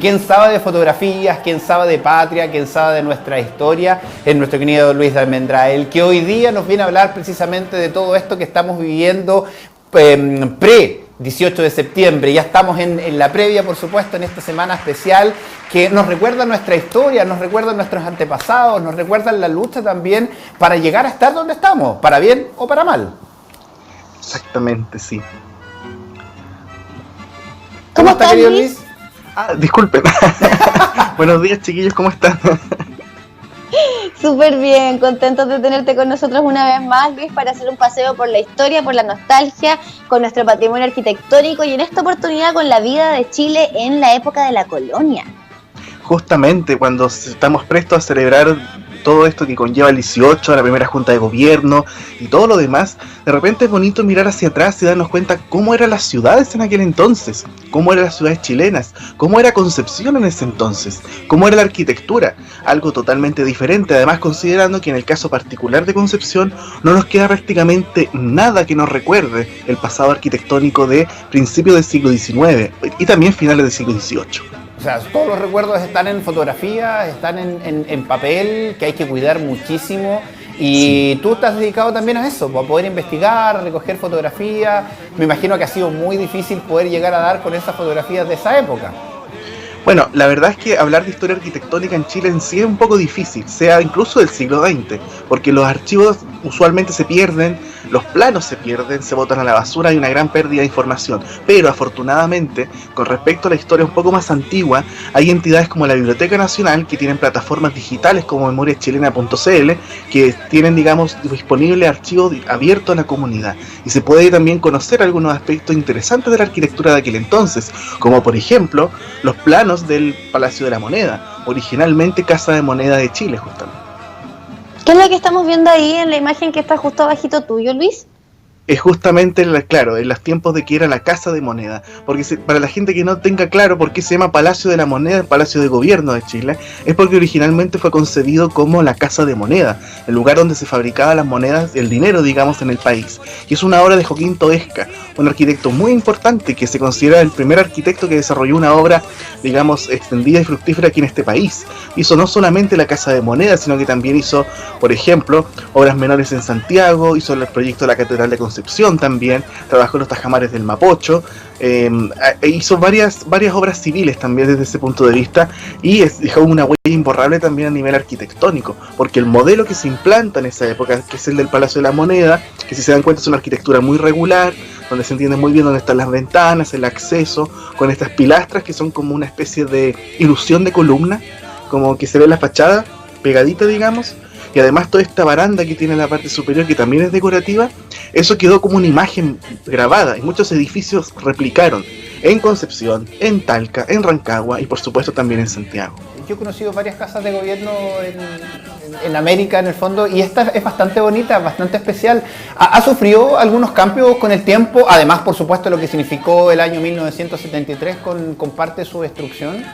Quien sabe de fotografías, quien sabe de patria, quien sabe de nuestra historia, es nuestro querido Luis de Almendra, el que hoy día nos viene a hablar precisamente de todo esto que estamos viviendo pre 18 de septiembre. Ya estamos en la previa, por supuesto, en esta semana especial que nos recuerda nuestra historia, nos recuerda nuestros antepasados, nos recuerda la lucha también para llegar a estar donde estamos, para bien o para mal. Exactamente, sí. ¿Cómo está, querido Luis? Disculpen. Buenos días, chiquillos, ¿cómo están? Súper bien, contentos de tenerte con nosotros una vez más, Luis, para hacer un paseo por la historia, por la nostalgia, con nuestro patrimonio arquitectónico y en esta oportunidad con la vida de Chile en la época de la colonia. Justamente cuando estamos prestos a celebrar todo esto que conlleva el 18, la primera junta de gobierno y todo lo demás, de repente es bonito mirar hacia atrás y darnos cuenta cómo eran las ciudades en aquel entonces, cómo eran las ciudades chilenas, cómo era Concepción en ese entonces, cómo era la arquitectura, algo totalmente diferente, además considerando que en el caso particular de Concepción no nos queda prácticamente nada que nos recuerde el pasado arquitectónico de principios del siglo XIX y también finales del siglo XVIII. O sea, todos los recuerdos están en fotografías, están en papel, que hay que cuidar muchísimo. Y sí, tú estás dedicado también a eso, a poder investigar, a recoger fotografías. Me imagino que ha sido muy difícil poder llegar a dar con esas fotografías de esa época. Bueno, la verdad es que hablar de historia arquitectónica en Chile en sí es un poco difícil, sea incluso del siglo XX, porque los archivos usualmente se pierden, los planos se pierden, se botan a la basura, hay una gran pérdida de información. Pero afortunadamente, con respecto a la historia un poco más antigua, hay entidades como la Biblioteca Nacional que tienen plataformas digitales como memoriachilena.cl que tienen, digamos, disponible archivos abiertos a la comunidad. Y se puede también conocer algunos aspectos interesantes de la arquitectura de aquel entonces, como por ejemplo, los planos del Palacio de la Moneda, originalmente Casa de Moneda de Chile, justamente. ¿Qué es lo que estamos viendo ahí en la imagen que está justo abajito tuyo, Luis? Es justamente, claro, en los tiempos de que era la Casa de Moneda, porque para la gente que no tenga claro por qué se llama Palacio de la Moneda, el Palacio de Gobierno de Chile, es porque originalmente fue concebido como la Casa de Moneda, el lugar donde se fabricaban las monedas, el dinero, digamos, en el país. Y es una obra de Joaquín Toesca, un arquitecto muy importante que se considera el primer arquitecto que desarrolló una obra, digamos, extendida y fructífera aquí en este país. Hizo no solamente la Casa de Moneda, sino que también hizo, por ejemplo, obras menores en Santiago, hizo el proyecto de la Catedral de Concepción también, trabajó en los tajamares del Mapocho, hizo varias obras civiles también desde ese punto de vista y dejó una huella imborrable también a nivel arquitectónico, porque el modelo que se implanta en esa época, que es el del Palacio de la Moneda, que si se dan cuenta es una arquitectura muy regular, donde se entiende muy bien dónde están las ventanas, el acceso, con estas pilastras que son como una especie de ilusión de columna, como que se ve la fachada pegadita, digamos. Y además toda esta baranda que tiene en la parte superior, que también es decorativa, eso quedó como una imagen grabada y muchos edificios replicaron en Concepción, en Talca, en Rancagua y por supuesto también en Santiago. Yo he conocido varias casas de gobierno en América en el fondo y esta es bastante bonita, bastante especial. ¿Ha sufrido algunos cambios con el tiempo? Además, por supuesto, lo que significó el año 1973 con parte de su destrucción.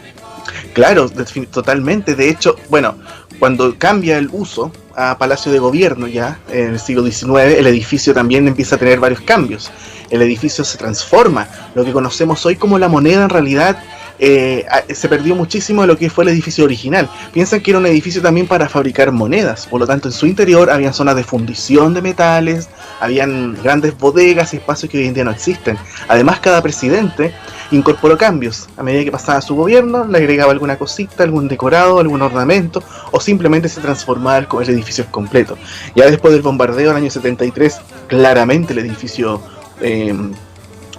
Claro, totalmente. De hecho, bueno, cuando cambia el uso a Palacio de Gobierno ya en el siglo XIX, el edificio también empieza a tener varios cambios. El edificio se transforma. Lo que conocemos hoy como la Moneda en realidad se perdió muchísimo de lo que fue el edificio original. Piensan que era un edificio también para fabricar monedas, por lo tanto en su interior habían zonas de fundición de metales, habían grandes bodegas y espacios que hoy en día no existen. Además, cada presidente incorporó cambios a medida que pasaba su gobierno, le agregaba alguna cosita, algún decorado, algún ornamento, o simplemente se transformaba el edificio completo. Ya después del bombardeo del año 73, claramente el edificio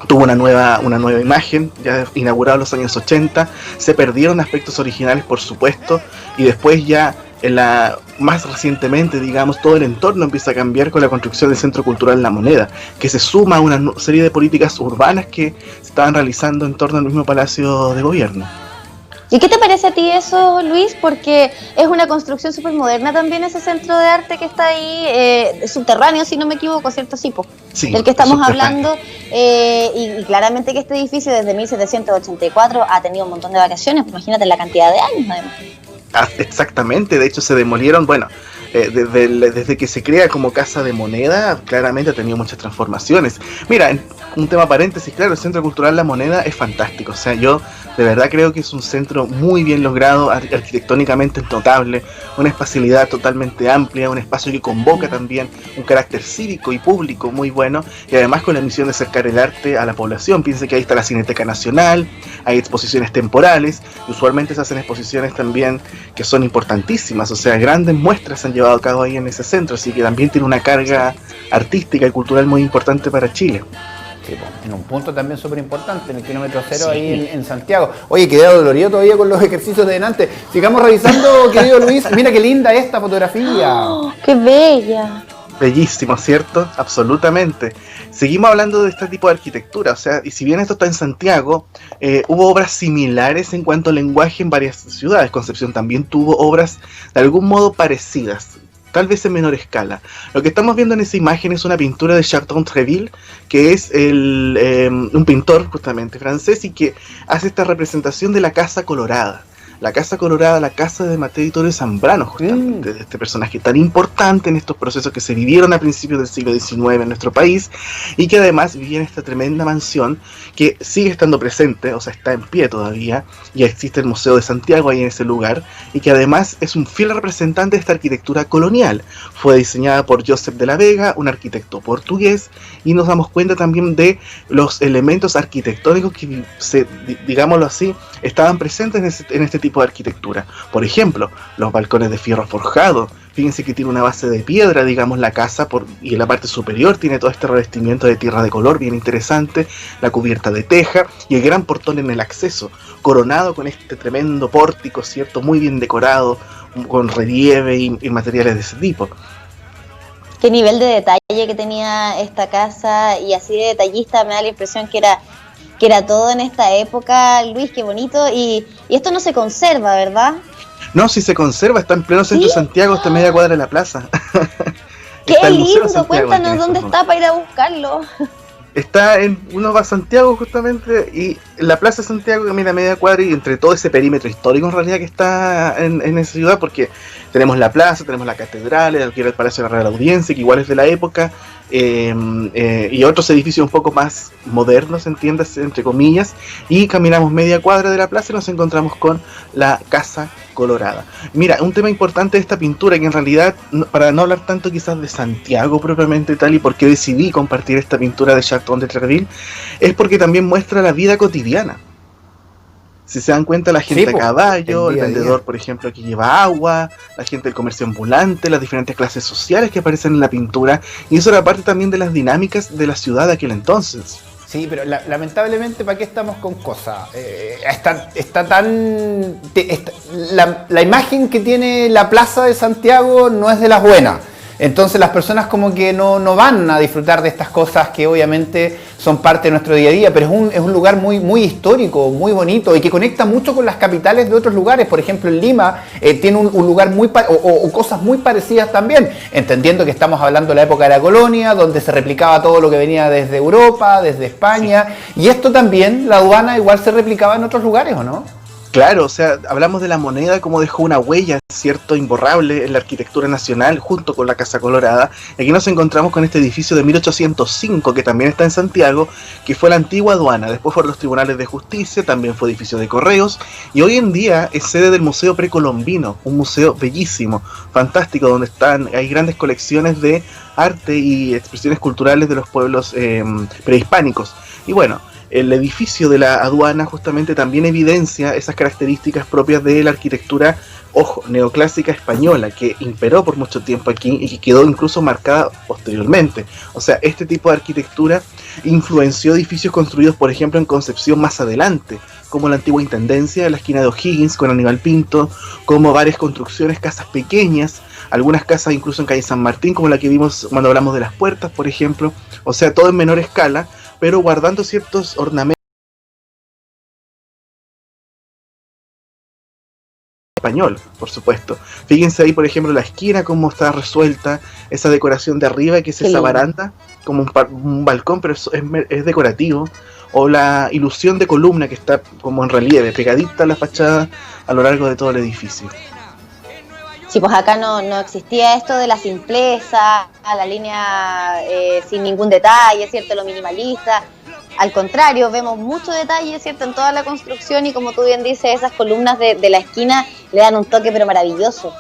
tuvo una nueva imagen, ya inaugurado en los años 80, se perdieron aspectos originales, por supuesto, y después ya más recientemente, digamos, todo el entorno empieza a cambiar con la construcción del Centro Cultural La Moneda, que se suma a una serie de políticas urbanas que se estaban realizando en torno al mismo Palacio de Gobierno. ¿Y qué te parece a ti eso, Luis? Porque es una construcción súper moderna también ese centro de arte que está ahí, subterráneo, si no me equivoco, ¿cierto? Sí, del que estamos hablando, y claramente que este edificio desde 1784 ha tenido un montón de variaciones, imagínate la cantidad de años además. Exactamente, de hecho se demolieron, bueno, desde que se crea como Casa de Moneda, claramente ha tenido muchas transformaciones. Mira, un tema paréntesis, claro, el Centro Cultural La Moneda es fantástico, o sea, yo de verdad creo que es un centro muy bien logrado, arquitectónicamente notable, una espacialidad totalmente amplia, un espacio que convoca también un carácter cívico y público muy bueno, y además con la misión de acercar el arte a la población. Piense que ahí está la Cineteca Nacional, hay exposiciones temporales, y usualmente se hacen exposiciones también que son importantísimas, o sea, grandes muestras se han llevado a cabo ahí en ese centro, así que también tiene una carga artística y cultural muy importante para Chile. Sí, en un punto también súper importante, en el kilómetro cero, sí, ahí en Santiago. Oye, quedé dolorido todavía con los ejercicios de delante. Sigamos revisando, querido Luis. Mira qué linda esta fotografía. Oh, ¡qué bella! Bellísimo, ¿cierto? Absolutamente. Seguimos hablando de este tipo de arquitectura, o sea, y si bien esto está en Santiago, hubo obras similares en cuanto al lenguaje en varias ciudades. Concepción también tuvo obras de algún modo parecidas, tal vez en menor escala. Lo que estamos viendo en esa imagen es una pintura de Jacques d'Antreville, que es un pintor justamente francés y que hace esta representación de la Casa Colorada. La Casa Colorada, la casa de Mateo Vittorio Zambrano, justamente, de este personaje tan importante en estos procesos que se vivieron a principios del siglo XIX en nuestro país, y que además vivía en esta tremenda mansión que sigue estando presente, o sea, está en pie todavía, y existe el Museo de Santiago ahí en ese lugar, y que además es un fiel representante de esta arquitectura colonial. Fue diseñada por Josep de la Vega, un arquitecto portugués, y nos damos cuenta también de los elementos arquitectónicos que, digámoslo así, estaban presentes en este tipo de arquitectura. Por ejemplo, los balcones de fierro forjado. Fíjense que tiene una base de piedra, digamos, la casa, y en la parte superior tiene todo este revestimiento de tierra de color bien interesante, la cubierta de teja y el gran portón en el acceso, coronado con este tremendo pórtico, ¿cierto? Muy bien decorado, con relieve y materiales de ese tipo. Qué nivel de detalle que tenía esta casa, y así de detallista, me da la impresión que era todo en esta época. Luis, qué bonito, y esto no se conserva, ¿verdad? No, sí se conserva, está en pleno centro de Santiago, está en media cuadra de la plaza. ¡Qué lindo! Cuéntanos dónde está para ir a buscarlo. Está uno va a Santiago justamente, y la Plaza de Santiago camina media cuadra, y entre todo ese perímetro histórico en realidad que está en esa ciudad, porque tenemos la plaza, tenemos la catedral, el Palacio de la Real Audiencia, que igual es de la época, y otros edificios un poco más modernos, entiendas, entre comillas, y caminamos media cuadra de la plaza y nos encontramos con la Casa Colorada. Mira, un tema importante de esta pintura, que en realidad, para no hablar tanto quizás de Santiago propiamente tal, y por qué decidí compartir esta pintura de Jacques d'Antreville, es porque también muestra la vida cotidiana. Si se dan cuenta, la gente a caballo, el vendedor, por ejemplo, que lleva agua, la gente del comercio ambulante, las diferentes clases sociales que aparecen en la pintura, y eso era parte también de las dinámicas de la ciudad de aquel entonces. Sí, pero lamentablemente, ¿para qué estamos con cosas? Está tan... La imagen que tiene la Plaza de Santiago no es de las buenas. Entonces las personas como que no van a disfrutar de estas cosas que obviamente son parte de nuestro día a día, pero es un lugar muy, muy histórico, muy bonito, y que conecta mucho con las capitales de otros lugares. Por ejemplo, en Lima tiene un lugar o cosas muy parecidas también, entendiendo que estamos hablando de la época de la colonia, donde se replicaba todo lo que venía desde Europa, desde España, sí. Y esto también, la aduana igual se replicaba en otros lugares, ¿o no? Claro, o sea, hablamos de la moneda como dejó una huella, ¿cierto?, imborrable en la arquitectura nacional junto con la Casa Colorada. Aquí nos encontramos con este edificio de 1805 que también está en Santiago, que fue la antigua aduana, después fueron los tribunales de justicia, también fue edificio de correos, y hoy en día es sede del Museo Precolombino, un museo bellísimo, fantástico, donde hay grandes colecciones de arte y expresiones culturales de los pueblos prehispánicos. Y bueno, el edificio de la aduana justamente también evidencia esas características propias de la arquitectura, ojo, neoclásica española, que imperó por mucho tiempo aquí y que quedó incluso marcada posteriormente. O sea, este tipo de arquitectura influenció edificios construidos, por ejemplo, en Concepción más adelante, como la antigua Intendencia de la esquina de O'Higgins con Aníbal Pinto, como varias construcciones, casas pequeñas, algunas casas incluso en calle San Martín, como la que vimos cuando hablamos de las puertas, por ejemplo. O sea, todo en menor escala, pero guardando ciertos ornamentos español, por supuesto. Fíjense ahí, por ejemplo, la esquina, cómo está resuelta, esa decoración de arriba, que es esa baranda, como un balcón, pero es decorativo, o la ilusión de columna que está como en relieve, pegadita a la fachada a lo largo de todo el edificio. Sí, pues acá no existía esto de la simpleza, la línea sin ningún detalle, ¿cierto? Lo minimalista. Al contrario, vemos mucho detalle, ¿cierto? En toda la construcción y como tú bien dices, esas columnas de la esquina le dan un toque pero maravilloso.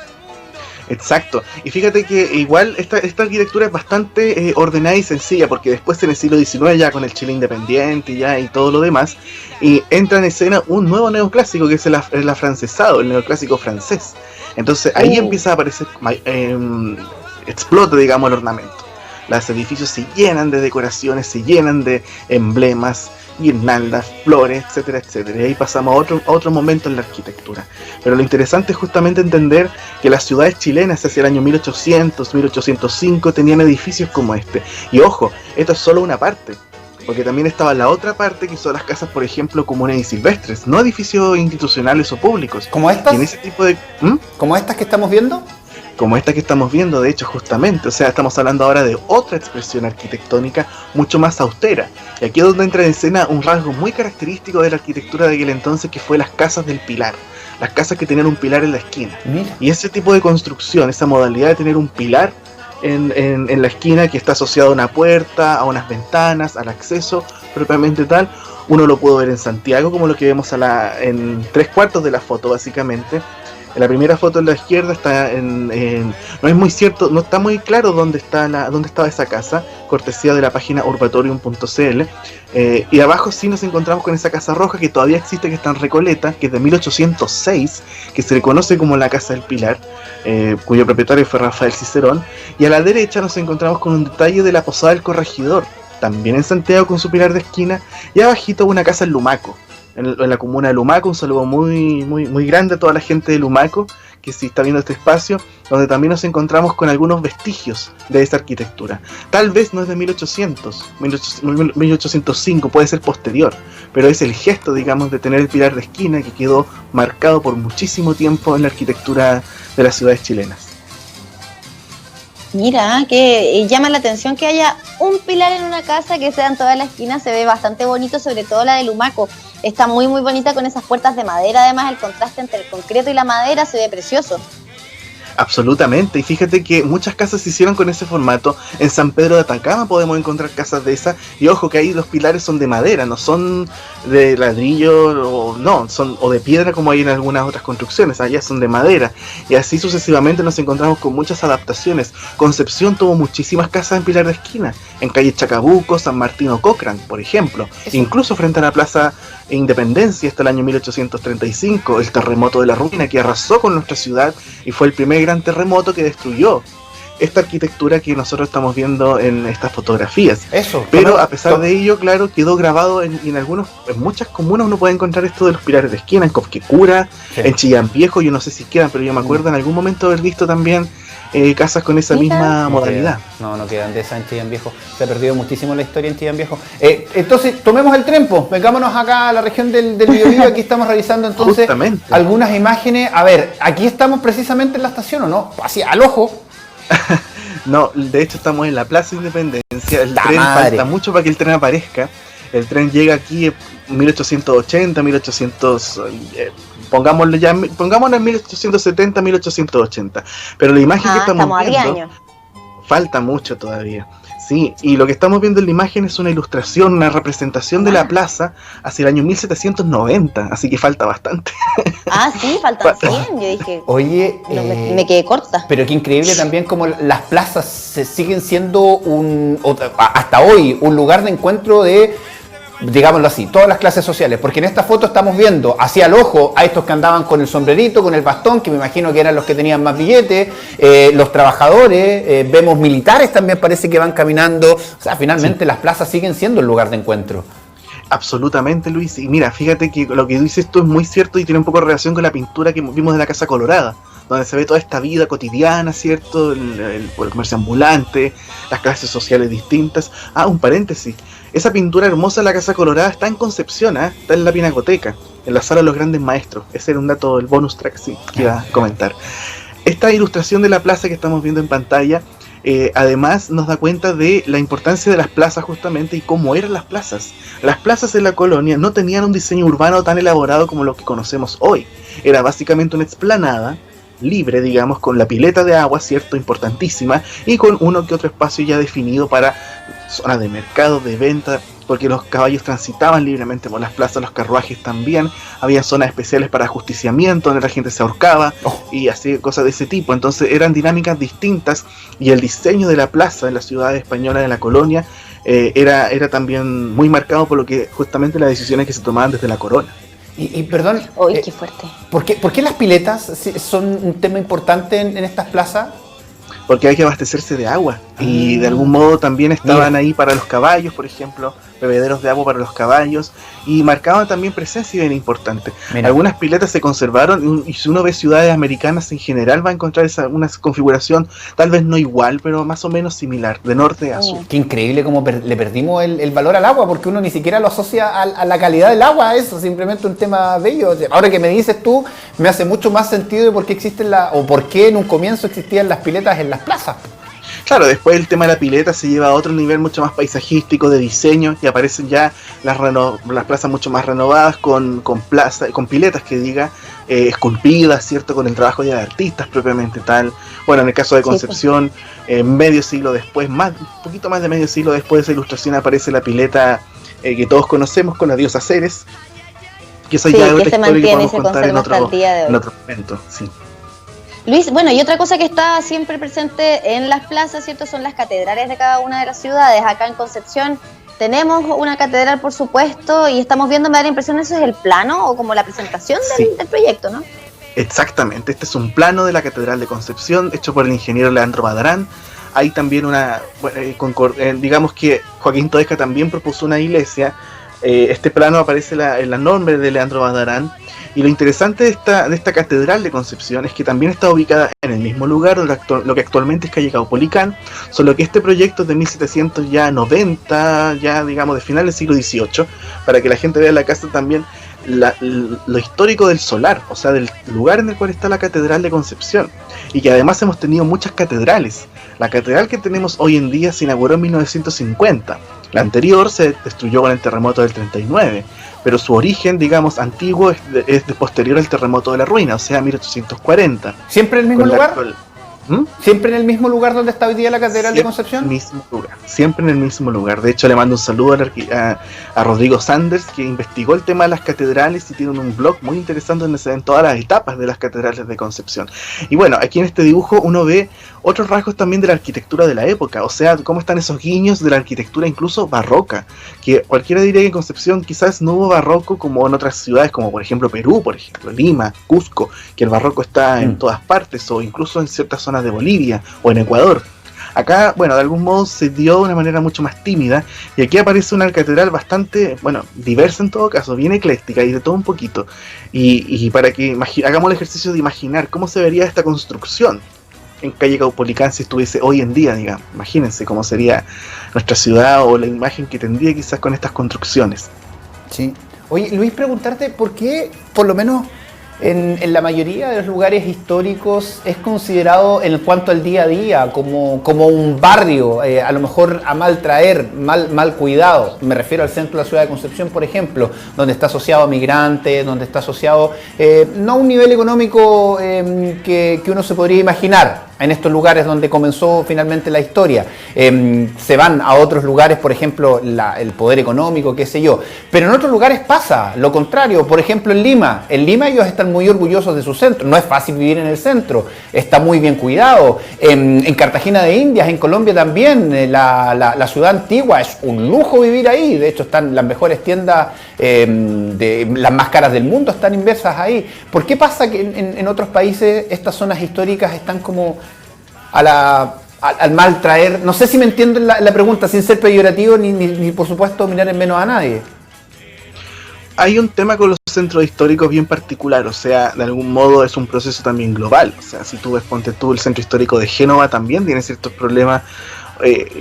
Exacto, y fíjate que igual esta arquitectura es bastante ordenada y sencilla, porque después en el siglo XIX ya con el Chile independiente ya y todo lo demás, y entra en escena un nuevo neoclásico que es el afrancesado, el neoclásico francés. Entonces ahí empieza a aparecer, explota digamos el ornamento. Los edificios se llenan de decoraciones, se llenan de emblemas, guirnaldas, flores, etcétera, etcétera. Y ahí pasamos a otro momento en la arquitectura. Pero lo interesante es justamente entender que las ciudades chilenas hacia el año 1800, 1805 tenían edificios como este. Y ojo, esto es solo una parte, porque también estaba la otra parte que son las casas, por ejemplo, comunes y silvestres, no edificios institucionales o públicos. ¿Como estas? Y en ese tipo de... ¿Como estas que estamos viendo? Como esta que estamos viendo, de hecho, justamente, o sea, estamos hablando ahora de otra expresión arquitectónica mucho más austera. Y aquí es donde entra en escena un rasgo muy característico de la arquitectura de aquel entonces, que fue las casas del pilar. Las casas que tenían un pilar en la esquina. Mira. Y ese tipo de construcción, esa modalidad de tener un pilar en la esquina que está asociado a una puerta, a unas ventanas, al acceso propiamente tal, uno lo puede ver en Santiago, como lo que vemos en 3/4 de la foto, básicamente. En la primera foto en la izquierda está no es muy cierto, no está muy claro dónde estaba esa casa, cortesía de la página urbatorium.cl, y abajo sí nos encontramos con esa casa roja que todavía existe, que está en Recoleta, que es de 1806, que se le conoce como la Casa del Pilar, cuyo propietario fue Rafael Cicerón, y a la derecha nos encontramos con un detalle de la Posada del Corregidor, también en Santiago con su pilar de esquina, y abajito una casa en Lumaco. En la comuna de Lumaco, un saludo muy, muy, muy grande a toda la gente de Lumaco, que sí está viendo este espacio, donde también nos encontramos con algunos vestigios de esta arquitectura. Tal vez no es de 1805, puede ser posterior, pero es el gesto, digamos, de tener el pilar de esquina que quedó marcado por muchísimo tiempo en la arquitectura de las ciudades chilenas. Mira, que llama la atención que haya un pilar en una casa que sea en toda la esquina, se ve bastante bonito, sobre todo la de Lumaco. Está muy muy bonita con esas puertas de madera, además el contraste entre el concreto y la madera se ve precioso. Absolutamente, y fíjate que muchas casas se hicieron con ese formato. En San Pedro de Atacama podemos encontrar casas de esas, y ojo que ahí los pilares son de madera, no son de ladrillo o de piedra como hay en algunas otras construcciones, allá son de madera, y así sucesivamente nos encontramos con muchas adaptaciones. Concepción tuvo muchísimas casas en pilar de esquina, en calle Chacabuco, San Martín o Cochrane, por ejemplo. Incluso frente a la Plaza Independencia hasta el año 1835, el terremoto de la ruina que arrasó con nuestra ciudad y fue el primer gran terremoto que destruyó esta arquitectura que nosotros estamos viendo en estas fotografías. Pero a pesar de ello, claro, quedó grabado en muchas comunas uno puede encontrar esto de los pilares de esquina, en Cosquecura, en Chillán Viejo, yo no sé si quedan, pero yo me acuerdo en algún momento haber visto también casas con esa misma modalidad. No quedan de esa en Chillán Viejo. Se ha perdido muchísimo la historia en Chillán Viejo. Entonces, tomemos el tren, vengámonos acá a la región del Biobío. Aquí estamos revisando entonces justamente algunas imágenes. A ver, aquí estamos precisamente en la estación, ¿o no? Así, al ojo. No, de hecho estamos en la Plaza Independencia. El tren falta mucho para que el tren aparezca. El tren llega aquí en 1880, 1800... pongámoslo en 1870, 1880. Pero la imagen que estamos viendo falta mucho todavía. Sí, y lo que estamos viendo en la imagen es una ilustración, una representación de la plaza hacia el año 1790, así que falta bastante. Ah, sí, faltan 100, yo dije. Oye, me quedé corta. Pero qué increíble también como las plazas se siguen siendo hasta hoy un lugar de encuentro de, digámoslo así, todas las clases sociales, porque en esta foto estamos viendo hacia el ojo a estos que andaban con el sombrerito, con el bastón, que me imagino que eran los que tenían más billetes, los trabajadores, vemos militares también parece que van caminando, o sea, finalmente las plazas siguen siendo el lugar de encuentro. Absolutamente, Luis, y mira, fíjate que lo que dices tú es muy cierto y tiene un poco de relación con la pintura que vimos de la Casa Colorada, donde se ve toda esta vida cotidiana, ¿cierto? El comercio ambulante, las clases sociales distintas. Un paréntesis, esa pintura hermosa de la Casa Colorada está en Concepción, está en la Pinacoteca, en la Sala de los Grandes Maestros. Ese era un dato del bonus track, sí, que iba a comentar. Esta ilustración de la plaza que estamos viendo en pantalla, además nos da cuenta de la importancia de las plazas justamente y cómo eran las plazas. Las plazas en la colonia no tenían un diseño urbano tan elaborado como lo que conocemos hoy. Era básicamente una explanada libre, digamos, con la pileta de agua, cierto, importantísima, y con uno que otro espacio ya definido para zonas de mercado, de venta, porque los caballos transitaban libremente por las plazas, los carruajes también, había zonas especiales para ajusticiamiento donde la gente se ahorcaba y así, cosas de ese tipo. Entonces eran dinámicas distintas, y el diseño de la plaza en la ciudad española de la colonia era también muy marcado por lo que justamente las decisiones que se tomaban desde la corona. Y perdón, ¡Uy, qué fuerte! ¿por qué las piletas son un tema importante en estas plazas? Porque hay que abastecerse de agua, y de algún modo también estaban ahí para los caballos, por ejemplo, bebederos de agua para los caballos, y marcaban también presencia bien importante. Mira. Algunas piletas se conservaron, y si uno ve ciudades americanas en general va a encontrar una configuración tal vez no igual, pero más o menos similar, de norte a sur. Qué increíble cómo le perdimos el valor al agua, porque uno ni siquiera lo asocia a la calidad del agua, eso simplemente un tema bello. Ahora que me dices tú, me hace mucho más sentido de por qué existen o por qué en un comienzo existían las piletas en las plazas. Claro, después el tema de la pileta se lleva a otro nivel mucho más paisajístico, de diseño, y aparecen ya las plazas mucho más renovadas con piletas que diga esculpidas, ¿cierto? Con el trabajo de artistas propiamente tal. Bueno, en el caso de Concepción, medio siglo después, un poquito más de medio siglo después de esa ilustración, aparece la pileta que todos conocemos con la diosa Ceres, que esa ya es otra historia que podemos contar en otro momento. Sí. Luis, bueno, y otra cosa que está siempre presente en las plazas, ¿cierto? Son las catedrales de cada una de las ciudades. Acá en Concepción tenemos una catedral, por supuesto, y estamos viendo, me da la impresión, eso es el plano o como la presentación del proyecto, ¿no? Exactamente, este es un plano de la Catedral de Concepción, hecho por el ingeniero Leandro Badarán. Hay también digamos que Joaquín Toesca también propuso una iglesia. Este plano aparece en la nombre de Leandro Badarán. Y lo interesante de esta catedral de Concepción es que también está ubicada en el mismo lugar lo que actualmente es calle Caupolicán, solo que este proyecto es de 1790, ya digamos de final del siglo XVIII, para que la gente vea la casa también lo histórico del solar, o sea, del lugar en el cual está la Catedral de Concepción, y que además hemos tenido muchas catedrales. La catedral que tenemos hoy en día se inauguró en 1950, la anterior se destruyó con el terremoto del 39, pero su origen, digamos, antiguo es de posterior al terremoto de la ruina, o sea, 1840. ¿Siempre en el mismo lugar? ¿Siempre en el mismo lugar donde está hoy día la Catedral de Concepción? Siempre en el mismo lugar. De hecho, le mando un saludo a Rodrigo Sanders, que investigó el tema de las catedrales y tiene un blog muy interesante donde se ven todas las etapas de las catedrales de Concepción. Y bueno, aquí en este dibujo uno ve otros rasgos también de la arquitectura de la época, o sea, cómo están esos guiños de la arquitectura incluso barroca, que cualquiera diría que en Concepción quizás no hubo barroco como en otras ciudades, como por ejemplo Perú, por ejemplo, Lima, Cusco, que el barroco está en todas partes, o incluso en ciertas zonas de Bolivia o en Ecuador. Acá, bueno, de algún modo se dio de una manera mucho más tímida, y aquí aparece una catedral bastante, bueno, diversa en todo caso, bien ecléctica y de todo un poquito, y para que hagamos el ejercicio de imaginar cómo se vería esta construcción en calle Caupolicán si estuviese hoy en día, digamos. Imagínense cómo sería nuestra ciudad o la imagen que tendría quizás con estas construcciones. Sí. Oye, Luis, preguntarte por qué, por lo menos en la mayoría de los lugares históricos, es considerado en cuanto al día a día como un barrio, a lo mejor a mal traer, mal cuidado. Me refiero al centro de la ciudad de Concepción, por ejemplo, donde está asociado a migrantes, donde está asociado no a un nivel económico que uno se podría imaginar en estos lugares donde comenzó finalmente la historia. Se van a otros lugares, por ejemplo, el poder económico, qué sé yo. Pero en otros lugares pasa lo contrario. Por ejemplo, en Lima. En Lima ellos están muy orgullosos de su centro. No es fácil vivir en el centro. Está muy bien cuidado. En Cartagena de Indias, en Colombia también, la ciudad antigua, es un lujo vivir ahí. De hecho, están las mejores tiendas, las más caras del mundo, están inversas ahí. ¿Por qué pasa que en otros países estas zonas históricas están como al mal traer? No sé si me entienden la pregunta, sin ser peyorativo ni por supuesto mirar en menos a nadie. Hay un tema con los centros históricos bien particular, o sea, de algún modo es un proceso también global. O sea, si tú ves, ponte tú, el centro histórico de Génova también tiene ciertos problemas.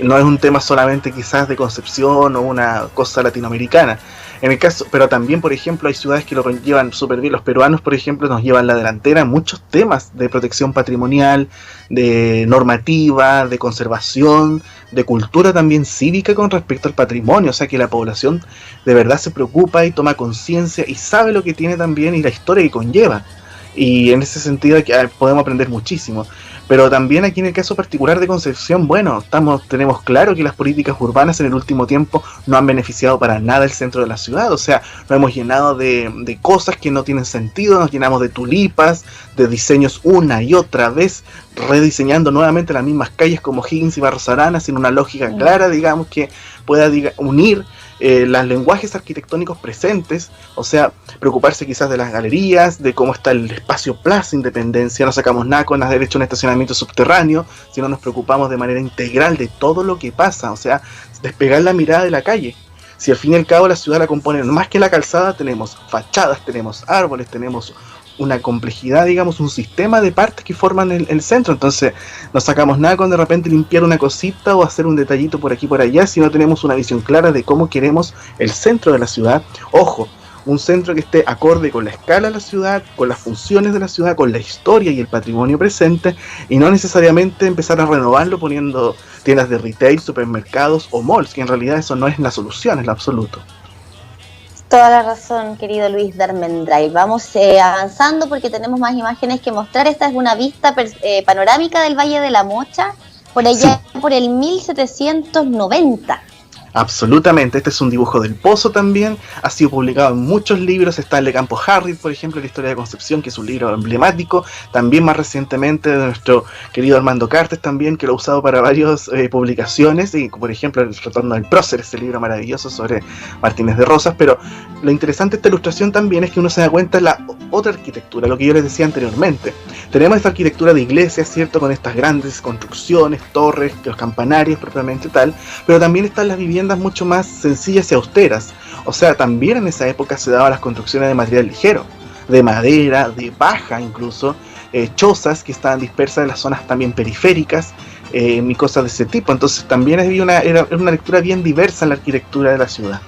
No es un tema solamente quizás de Concepción o una cosa latinoamericana. En el caso, pero también, por ejemplo, hay ciudades que lo llevan súper bien. Los peruanos, por ejemplo, nos llevan la delantera en muchos temas de protección patrimonial, de normativa, de conservación, de cultura también cívica con respecto al patrimonio. O sea, que la población de verdad se preocupa y toma conciencia y sabe lo que tiene también y la historia que conlleva. y en ese sentido podemos aprender muchísimo. Pero también aquí en el caso particular de Concepción, bueno, tenemos claro que las políticas urbanas en el último tiempo no han beneficiado para nada el centro de la ciudad. O sea, nos hemos llenado de cosas que no tienen sentido, nos llenamos de tulipas, de diseños una y otra vez, rediseñando nuevamente las mismas calles como Higgins y Barros Arana, sin una lógica clara, digamos, que pueda unir los lenguajes arquitectónicos presentes. O sea, preocuparse quizás de las galerías, de cómo está el espacio Plaza Independencia. No sacamos nada con haber hecho un estacionamiento subterráneo, sino nos preocupamos de manera integral de todo lo que pasa. O sea, despegar la mirada de la calle. Si al fin y al cabo la ciudad la componen más que la calzada, tenemos fachadas, tenemos árboles, tenemos una complejidad, digamos, un sistema de partes que forman el centro. Entonces no sacamos nada con de repente limpiar una cosita o hacer un detallito por aquí por allá, si no tenemos una visión clara de cómo queremos el centro de la ciudad. Ojo, un centro que esté acorde con la escala de la ciudad, con las funciones de la ciudad, con la historia y el patrimonio presente, y no necesariamente empezar a renovarlo poniendo tiendas de retail, supermercados o malls, que en realidad eso no es la solución, es lo absoluto. Toda la razón, querido Luis de Armendáriz. Vamos avanzando porque tenemos más imágenes que mostrar. Esta es una vista panorámica del Valle de la Mocha, por allá por el 1790. Absolutamente, este es un dibujo del Pozo también, ha sido publicado en muchos libros, está el de Campo Harris, por ejemplo, La historia de Concepción, que es un libro emblemático, también más recientemente de nuestro querido Armando Cartes también, que lo ha usado para varias publicaciones, y por ejemplo El retorno del prócer, ese libro maravilloso sobre Martínez de Rosas. Pero lo interesante de esta ilustración también es que uno se da cuenta de la otra arquitectura, lo que yo les decía anteriormente. Tenemos esta arquitectura de iglesias, ¿cierto?, con estas grandes construcciones, torres, los campanarios propiamente tal, pero también están las viviendas mucho más sencillas y austeras. O sea, también en esa época se daban las construcciones de material ligero, de madera, de paja incluso, chozas que estaban dispersas en las zonas también periféricas, y cosas de ese tipo. Entonces también era una lectura bien diversa en la arquitectura de la ciudad.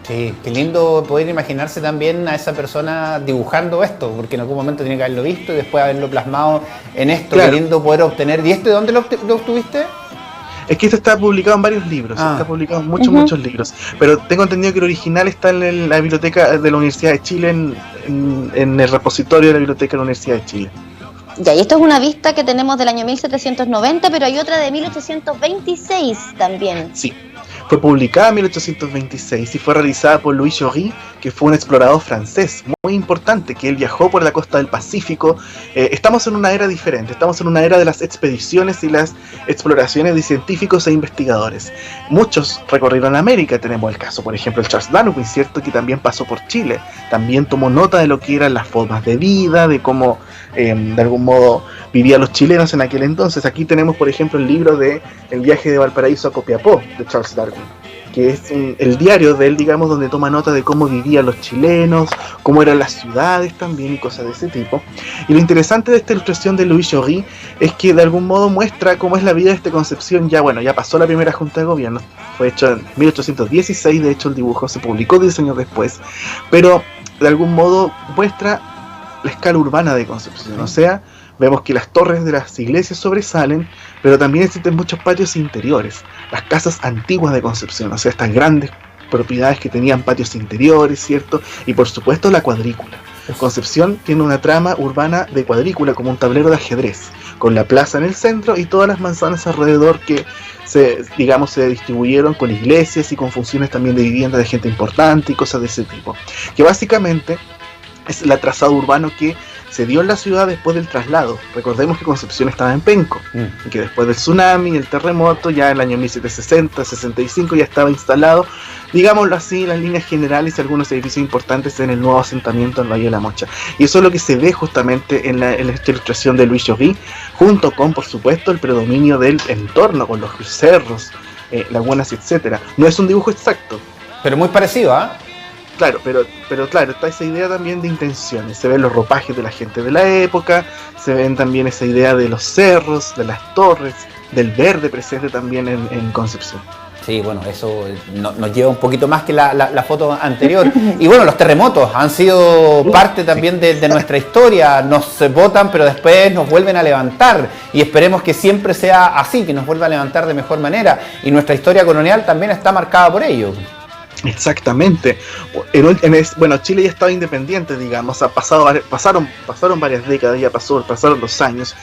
Sí, qué lindo poder imaginarse también a esa persona dibujando esto, porque en algún momento tiene que haberlo visto y después haberlo plasmado en esto. Claro. Qué lindo poder obtener. ¿Y esto de dónde lo obtuviste? Es que esto está publicado en varios libros, está publicado en muchos libros, pero tengo entendido que el original está en la biblioteca de la Universidad de Chile, en el repositorio de la biblioteca de la Universidad de Chile. Ya, y esto es una vista que tenemos del año 1790, pero hay otra de 1826 también. Sí. Fue publicada en 1826 y fue realizada por Louis Jory, que fue un explorador francés muy importante, que él viajó por la costa del Pacífico. Estamos en una era diferente, estamos en una era de las expediciones y las exploraciones de científicos e investigadores. Muchos recorrieron América, tenemos el caso, por ejemplo, el Charles Darwin, ¿cierto?, que también pasó por Chile, también tomó nota de lo que eran las formas de vida, de cómo de algún modo vivían los chilenos en aquel entonces. Aquí tenemos, por ejemplo, el libro de El viaje de Valparaíso a Copiapó, de Charles Darwin, que es el diario de él, digamos, donde toma nota de cómo vivían los chilenos, cómo eran las ciudades también y cosas de ese tipo. Y lo interesante de esta ilustración de Louis Jory es que de algún modo muestra cómo es la vida de esta Concepción. Ya pasó la primera junta de gobierno, fue hecho en 1816, de hecho el dibujo se publicó 10 años después, pero de algún modo muestra la escala urbana de Concepción. O sea, vemos que las torres de las iglesias sobresalen, pero también existen muchos patios interiores, las casas antiguas de Concepción, o sea, estas grandes propiedades que tenían patios interiores, ¿cierto? Y por supuesto la cuadrícula. Concepción tiene una trama urbana de cuadrícula, como un tablero de ajedrez, con la plaza en el centro y todas las manzanas alrededor que se distribuyeron con iglesias y con funciones también de vivienda de gente importante y cosas de ese tipo, que básicamente es el trazado urbano que se dio en la ciudad después del traslado. Recordemos que Concepción estaba en Penco, y que después del tsunami, el terremoto, ya en el año 1760-65 ya estaba instalado, digámoslo así, las líneas generales y algunos edificios importantes en el nuevo asentamiento en el Valle de la Mocha. Y eso es lo que se ve justamente en esta ilustración de Louis Jory, junto con, por supuesto, el predominio del entorno, con los cerros, lagunas, etcétera. No es un dibujo exacto, pero muy parecido, ¿ah? Claro, pero claro, está esa idea también de intenciones. Se ven los ropajes de la gente de la época, se ven también esa idea de los cerros, de las torres, del verde presente también en Concepción. Sí, bueno, eso nos lleva un poquito más que la foto anterior. Y bueno, los terremotos han sido parte también de nuestra historia. Nos botan, pero después nos vuelven a levantar. Y esperemos que siempre sea así, que nos vuelva a levantar de mejor manera. Y nuestra historia colonial también está marcada por ello. Exactamente. Bueno, Chile ya estaba independiente, digamos, pasaron varias décadas, pasaron 2 años,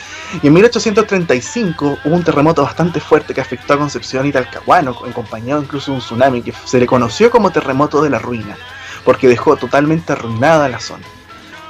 y en 1835 hubo un terremoto bastante fuerte que afectó a Concepción y Talcahuano, acompañado incluso de un tsunami que se le conoció como terremoto de la ruina, porque dejó totalmente arruinada la zona.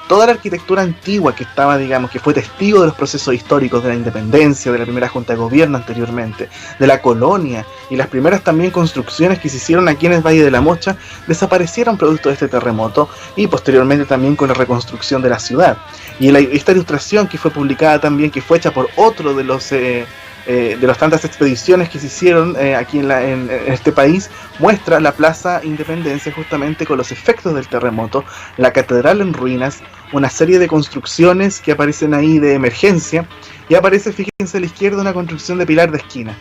Toda la arquitectura antigua que estaba, digamos, que fue testigo de los procesos históricos de la independencia, de la primera junta de gobierno anteriormente, de la colonia y las primeras también construcciones que se hicieron aquí en el Valle de la Mocha, desaparecieron producto de este terremoto y posteriormente también con la reconstrucción de la ciudad. Y esta ilustración que fue publicada también, que fue hecha por otro de las tantas expediciones que se hicieron aquí en este país, muestra la Plaza Independencia justamente con los efectos del terremoto, la catedral en ruinas, una serie de construcciones que aparecen ahí de emergencia, y aparece, fíjense a la izquierda, una construcción de pilar de esquina.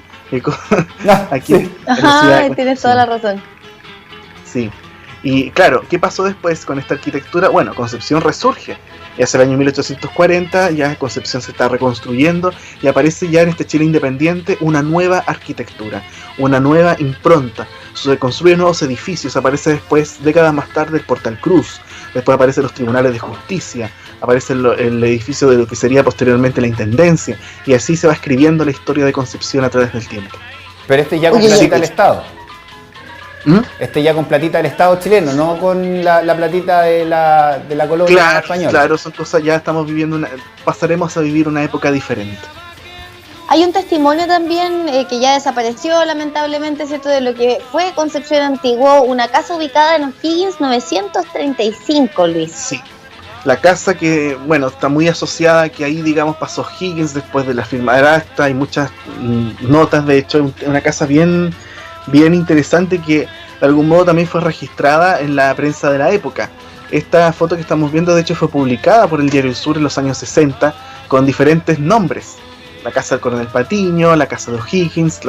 Aquí sí. Ajá, tienes toda la razón. Sí. Y claro, ¿qué pasó después con esta arquitectura? Bueno, Concepción resurge. Y hacia el año 1840 ya Concepción se está reconstruyendo y aparece ya en este Chile independiente una nueva arquitectura, una nueva impronta. Se construyen nuevos edificios, aparece después, décadas más tarde, el Portal Cruz, después aparecen los tribunales de justicia, aparece el edificio de lo que sería posteriormente la Intendencia, y así se va escribiendo la historia de Concepción a través del tiempo. Pero este ya con platita del Estado. Este ya con platita del Estado chileno, no con la platita de la colonia española. Claro, son cosas, ya estamos viviendo pasaremos a vivir una época diferente. Hay un testimonio también que ya desapareció lamentablemente, ¿cierto?, de lo que fue Concepción Antiguo, una casa ubicada en O'Higgins 935, Luis. Sí, la casa que, bueno, está muy asociada, que ahí, digamos, pasó Higgins después de la firma del acta, hay muchas notas, de hecho, una casa bien interesante que de algún modo también fue registrada en la prensa de la época. Esta foto que estamos viendo, de hecho, fue publicada por el Diario El Sur en los años 60 con diferentes nombres. La casa del Coronel Patiño, la casa de O'Higgins,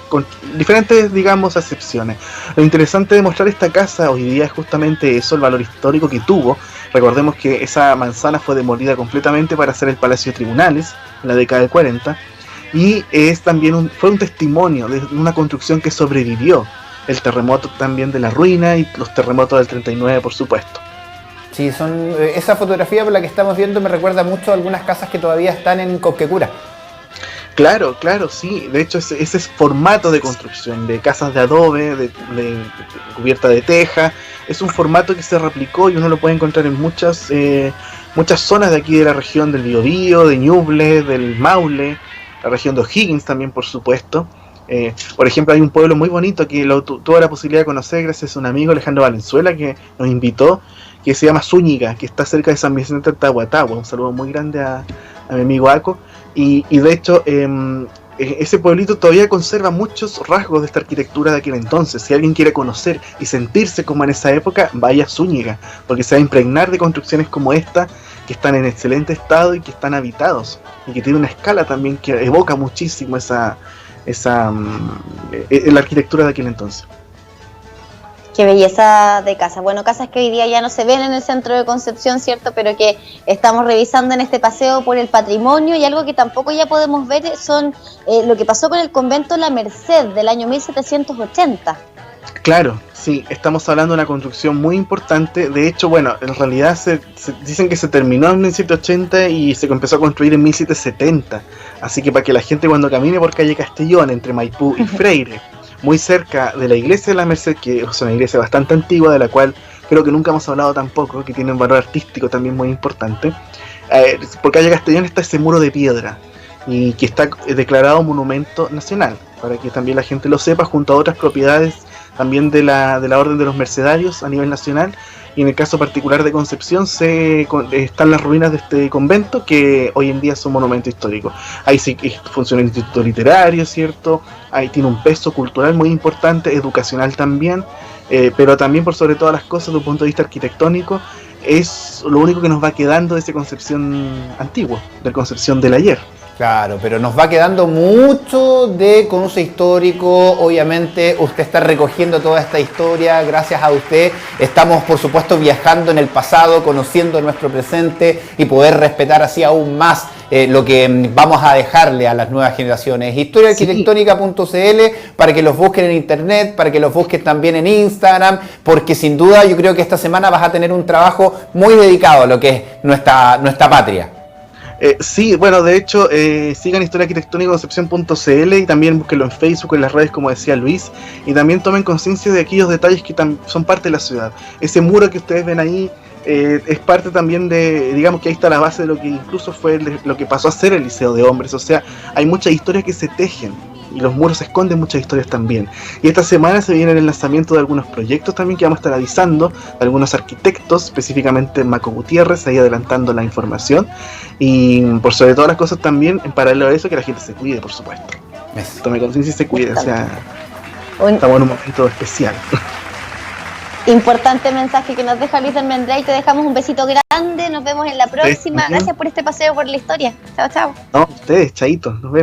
con diferentes, digamos, acepciones. Lo interesante de mostrar esta casa hoy día es justamente eso, el valor histórico que tuvo. Recordemos que esa manzana fue demolida completamente para hacer el Palacio de Tribunales en la década del 40. Y es también fue un testimonio de una construcción que sobrevivió el terremoto también de la ruina y los terremotos del 39, por supuesto. Sí, esa fotografía por la que estamos viendo me recuerda mucho a algunas casas que todavía están en Cosquecura. Claro, sí. De hecho, ese formato de construcción, de casas de adobe, de cubierta de teja, es un formato que se replicó y uno lo puede encontrar en muchas zonas de aquí de la región del Biobío, de Ñuble, del Maule, la región de O'Higgins también, por supuesto. Por ejemplo, hay un pueblo muy bonito que tuve la posibilidad de conocer gracias a un amigo, Alejandro Valenzuela, que nos invitó, que se llama Zúñiga, que está cerca de San Vicente de Tahuatahua. Un saludo muy grande a mi amigo Aco. Y de hecho, ese pueblito todavía conserva muchos rasgos de esta arquitectura de aquel entonces. Si alguien quiere conocer y sentirse como en esa época, vaya a Zúñiga, porque se va a impregnar de construcciones como esta, que están en excelente estado y que están habitados, y que tiene una escala también que evoca muchísimo la arquitectura de aquel entonces. Qué belleza de casa. Bueno, casas que hoy día ya no se ven en el centro de Concepción, ¿cierto? Pero que estamos revisando en este paseo por el patrimonio, y algo que tampoco ya podemos ver son lo que pasó con el convento La Merced del año 1780. Claro, sí, estamos hablando de una construcción muy importante. De hecho, bueno, en realidad se dicen que se terminó en 1780 y se empezó a construir en 1770. Así que para que la gente cuando camine por calle Castellón, entre Maipú y Freire, muy cerca de la iglesia de la Merced, que es una iglesia bastante antigua, de la cual creo que nunca hemos hablado tampoco, que tiene un valor artístico también muy importante. Por calle Castellón está ese muro de piedra, y que está declarado monumento nacional, para que también la gente lo sepa, junto a otras propiedades también de la Orden de los Mercedarios a nivel nacional. Y en el caso particular de Concepción están las ruinas de este convento, que hoy en día son monumento histórico. Ahí sí funciona el Instituto Literario, ¿cierto? Ahí tiene un peso cultural muy importante, educacional también, pero también, por sobre todas las cosas, desde un punto de vista arquitectónico, es lo único que nos va quedando de ese Concepción antiguo, del Concepción del ayer. Claro, pero nos va quedando mucho de conoce histórico. Obviamente usted está recogiendo toda esta historia, gracias a usted estamos por supuesto viajando en el pasado, conociendo nuestro presente y poder respetar así aún más lo que vamos a dejarle a las nuevas generaciones. Historiaarquitectónica.cl para que los busquen en internet, para que los busquen también en Instagram, porque sin duda yo creo que esta semana vas a tener un trabajo muy dedicado a lo que es nuestra patria. Sí, bueno, de hecho, sigan historiaarquitectónicaconcepción.cl y también búsquenlo en Facebook, en las redes, como decía Luis, y también tomen conciencia de aquellos detalles que son parte de la ciudad. Ese muro que ustedes ven ahí es parte también de, digamos que ahí está la base de lo que incluso fue lo que pasó a ser el Liceo de Hombres. O sea, hay muchas historias que se tejen y los muros esconden muchas historias también. Y esta semana se viene el lanzamiento de algunos proyectos también que vamos a estar avisando, de algunos arquitectos, específicamente Maco Gutiérrez, ahí adelantando la información. Y por sobre todas las cosas también, en paralelo a eso, que la gente se cuide, por supuesto. Tome conciencia y se cuide, o sea, estamos en un momento especial. Importante mensaje que nos deja Luis Almendral, y te dejamos un besito grande, nos vemos en la próxima. Gracias por este paseo por la historia. Chao, chao. No, ustedes, chaitos, nos vemos.